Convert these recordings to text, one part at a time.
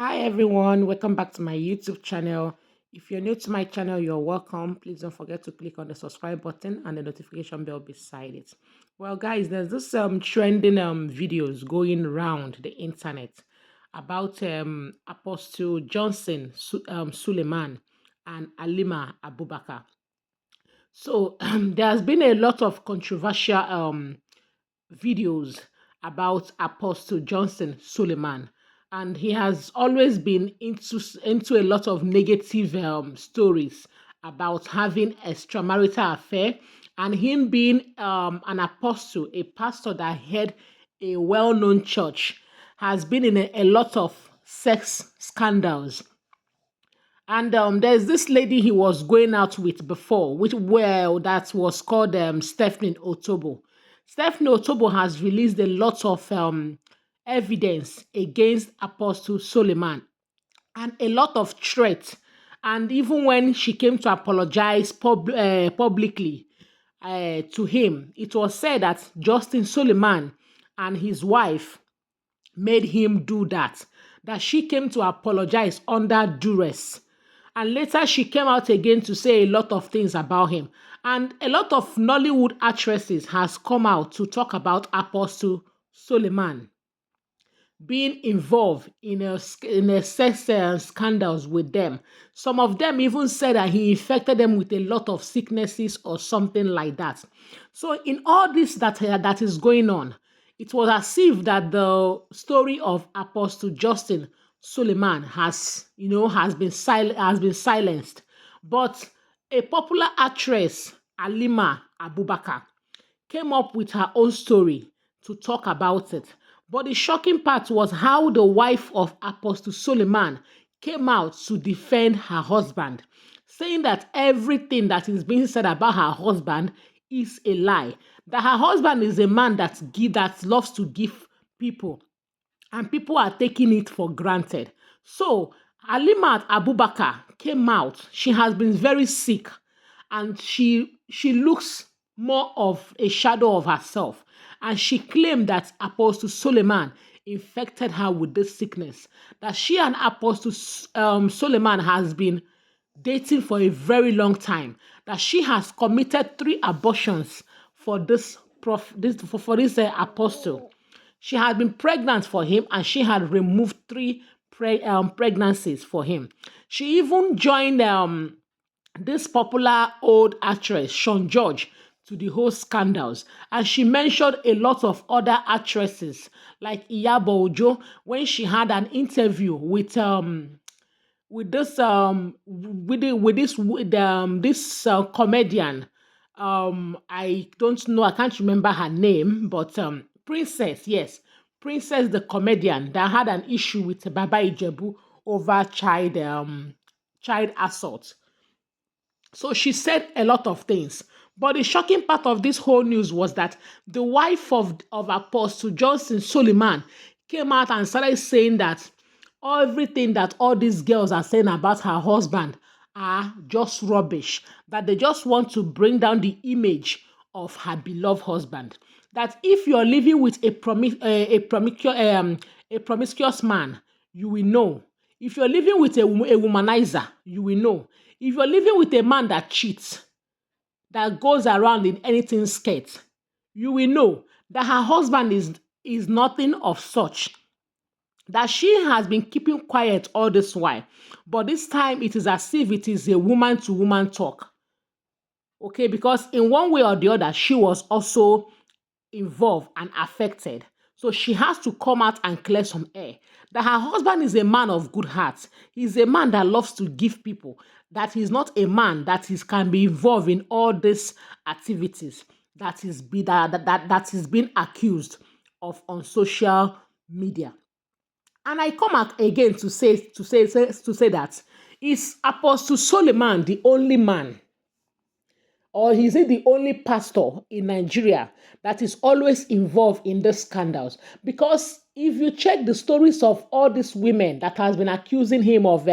Hi everyone, welcome back to my YouTube channel. If you're new to my channel, you're welcome. Please don't forget to click on the subscribe button and the notification bell beside it. Well, guys, there's this trending videos going around the internet about Apostle Johnson Suleiman and Halima Abubakar. So there has been a lot of controversial videos about Apostle Johnson Suleiman, and he has always been into a lot of negative stories about having extramarital affair and him being an apostle, a pastor that had a well-known church, has been in a lot of sex scandals. And there's this lady he was going out with before, that was called Stephanie Otobo. Stephanie Otobo has released a lot of evidence against Apostle Suleiman and a lot of threats. And even when she came to apologize publicly to him, it was said that Justin Suleiman and his wife made him do that, that she came to apologize under duress. And later she came out again to say a lot of things about him. And a lot of Nollywood actresses has come out to talk about Apostle Suleiman being involved in a sex scandals with them. Some of them even said that he infected them with a lot of sicknesses or something like that. So in all this that is going on, it was as if that the story of Apostle Justin Suleiman has been silenced. But a popular actress, Halima Abubakar, came up with her own story to talk about it. But the shocking part was how the wife of Apostle Suleiman came out to defend her husband, saying that everything that is being said about her husband is a lie. That her husband is a man that loves to give people, and people are taking it for granted. So Alimat Abubakar came out. She has been very sick, and she looks more of a shadow of herself. And she claimed that Apostle Suleiman infected her with this sickness. That she and Apostle Suleiman has been dating for a very long time. That she has committed 3 abortions for this apostle. She had been pregnant for him, and she had removed 3 pregnancies for him. She even joined this popular old actress, Sean George, to the whole scandals. And she mentioned a lot of other actresses like Iyabo Ojo when she had an interview with this comedian. I don't know, I can't remember her name, but Princess, yes, Princess the comedian that had an issue with Baba Ijebu over child assault. So she said a lot of things. But the shocking part of this whole news was that the wife of Apostle Johnson Suleiman came out and started saying that everything that all these girls are saying about her husband are just rubbish, that they just want to bring down the image of her beloved husband. That if you're living with a promiscuous man, you will know. If you're living with a womanizer, you will know. If you're living with a man that cheats, that goes around in anything skirt, you will know that her husband is nothing of such. That she has been keeping quiet all this while. But this time it is as if it is a woman to woman talk. Okay, because in one way or the other, she was also involved and affected. So she has to come out and clear some air. That her husband is a man of good heart. He's a man that loves to give people. That he's not a man can be involved in all these activities that is being accused of on social media. And I come out again to say that, is Apostle Suleiman the only man, or is he the only pastor in Nigeria that is always involved in the scandals? Because if you check the stories of all these women that has been accusing him of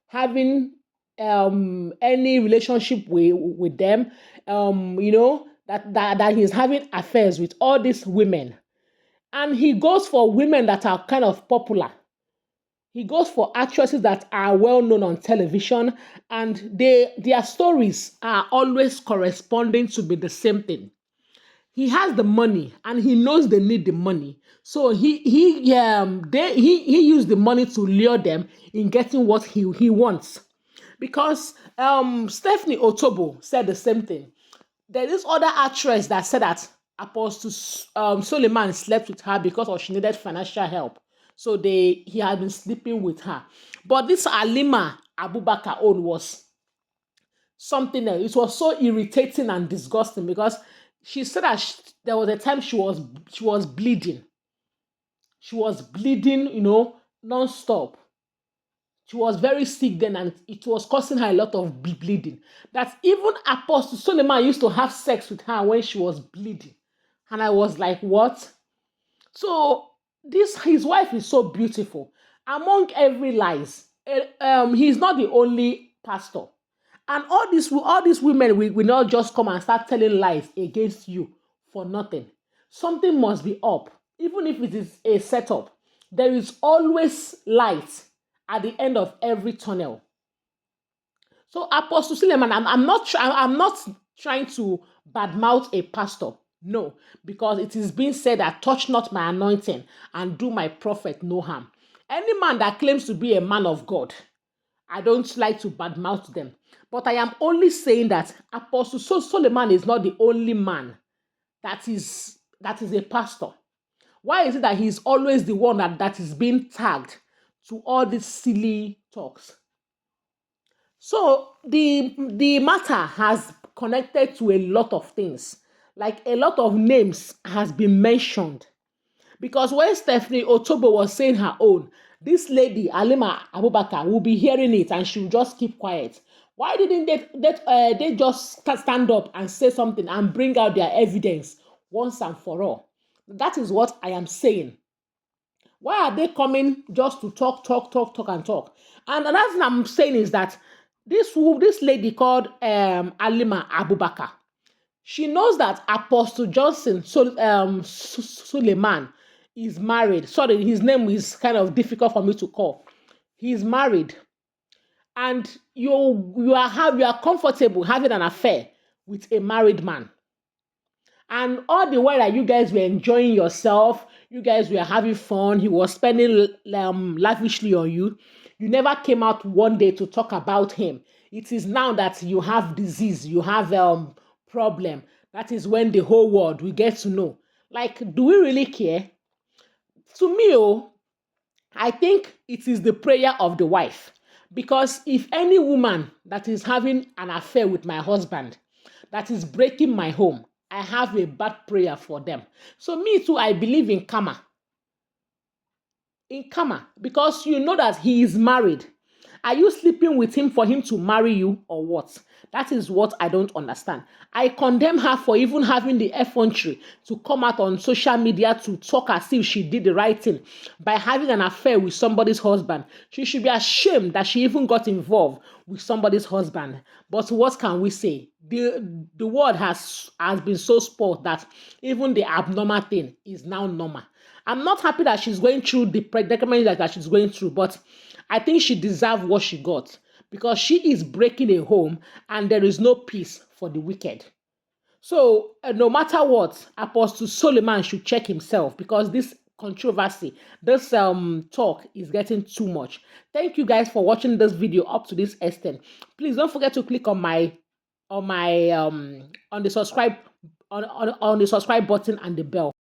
having any relationship with them, that he's having affairs with all these women, and he goes for women that are kind of popular. He goes for actresses that are well known on television, and their stories are always corresponding to be the same thing. He has the money and he knows they need the money. So he used the money to lure them in getting what he wants. Because Stephanie Otobo said the same thing. There is other actress that said that Apostle Suleiman slept with her because of she needed financial help. So he had been sleeping with her. But this Halima Abubakar own was something else. It was so irritating and disgusting because she said that there was a time she was bleeding. She was bleeding, non-stop. She was very sick then, and it was causing her a lot of bleeding. That even Apostle Suleiman used to have sex with her when she was bleeding. And I was like, what? So his wife is so beautiful. Among every lies, he's not the only pastor. And all these women will not just come and start telling lies against you for nothing. Something must be up. Even if it is a setup, there is always light at the end of every tunnel. So Apostle Suleiman, I'm not trying to badmouth a pastor. No, because it is being said that touch not my anointing and do my prophet no harm. Any man that claims to be a man of God, I don't like to badmouth them. But I am only saying that Apostle Suleiman is not the only man that is a pastor. Why is it that he's always the one that is being tagged to all these silly talks? So the matter has connected to a lot of things. Like a lot of names has been mentioned. Because when Stephanie Otobo was saying her own, this lady, Halima Abubakar, will be hearing it and she'll just keep quiet. Why didn't they just stand up and say something and bring out their evidence once and for all? That is what I am saying. Why are they coming just to talk, and talk? And another thing I'm saying is that this lady called Halima Abubakar, she knows that Apostle Johnson Suleiman is married. Sorry, his name is kind of difficult for me to call. He's married, and you are comfortable having an affair with a married man. And all the while that you guys were enjoying yourself, you guys were having fun, he was spending lavishly on you. You never came out one day to talk about him. It is now that you have disease, you have problem. That is when the whole world will get to know. Like, do we really care? To me, I think it is the prayer of the wife. Because if any woman that is having an affair with my husband, that is breaking my home, I have a bad prayer for them. So me too, I believe in karma. In karma, because you know that he is married. Are you sleeping with him for him to marry you or what? That is what I don't understand. I condemn her for even having the effrontery to come out on social media to talk as if she did the right thing by having an affair with somebody's husband. She should be ashamed that she even got involved with somebody's husband. But what can we say? The world has been so spoiled that even the abnormal thing is now normal. I'm not happy that she's going through the predicament that she's going through, but I think she deserves what she got because she is breaking a home and there is no peace for the wicked. So no matter what, Apostle Suleiman should check himself because this controversy, this talk is getting too much. Thank you guys for watching this video up to this extent. Please don't forget to click on the subscribe on the subscribe button and the bell.